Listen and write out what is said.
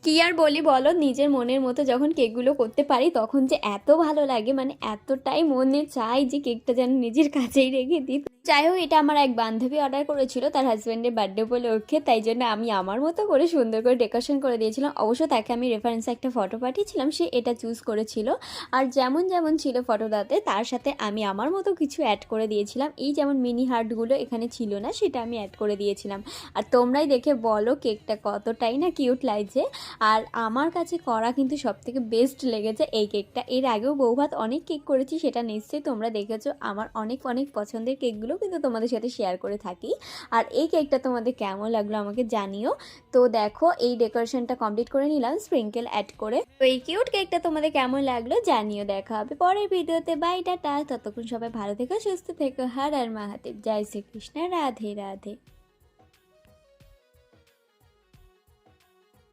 কি আর বলি বলো, নিজের মনের মতো যখন কেকগুলো করতে পারি তখন যে এত ভালো লাগে, মানে এতটাই মনে চাই যে কেকটা যেন নিজের কাছেই রেখে দিই। যাই হোক, এটা আমার এক বান্ধবী অর্ডার করেছিল তার হাজব্যান্ডের বার্থডে উপলক্ষে, তাই জন্য আমি আমার মতো করে সুন্দর করে ডেকোরেশন করে দিয়েছিলাম। অবশ্য তাকে আমি রেফারেন্সে একটা ফটো পাঠিয়েছিলাম, সে এটা চুজ করেছিল। আর যেমন যেমন ছিল ফটোটাতে তার সাথে আমি আমার মতো কিছু অ্যাড করে দিয়েছিলাম। এই যেমন মিনি হার্টগুলো এখানে ছিল না, সেটা আমি অ্যাড করে দিয়েছিলাম। আর তোমরাই দেখে বলো কেকটা কতটাই না কিউট লাগছে। আর আমার কাছে করা কিন্তু সবথেকে বেস্ট লেগেছে এই কেকটা। এর আগেও বৌভাত অনেক কেক করেছি, সেটা নিশ্চয়ই তোমরা দেখেছো। আমার অনেক অনেক পছন্দের কেকগুলো কিন্তু তোমাদের সাথে শেয়ার করে থাকি। আর এই কেকটা তোমাদের কেমন লাগলো আমাকে জানিও। তো দেখো, এই ডেকোরেশনটা কমপ্লিট করে নিলাম স্প্রিঙ্কেল অ্যাড করে। তো এই কিউট কেকটা তোমাদের কেমন লাগলো জানিও। দেখা হবে পরের ভিডিওতে। বাই টাটা, ততক্ষণ সবাই ভালো থেকো, সুস্থ থেকো। হর হর মহাদেব, জয় শ্রীকৃষ্ণ, রাধে রাধে।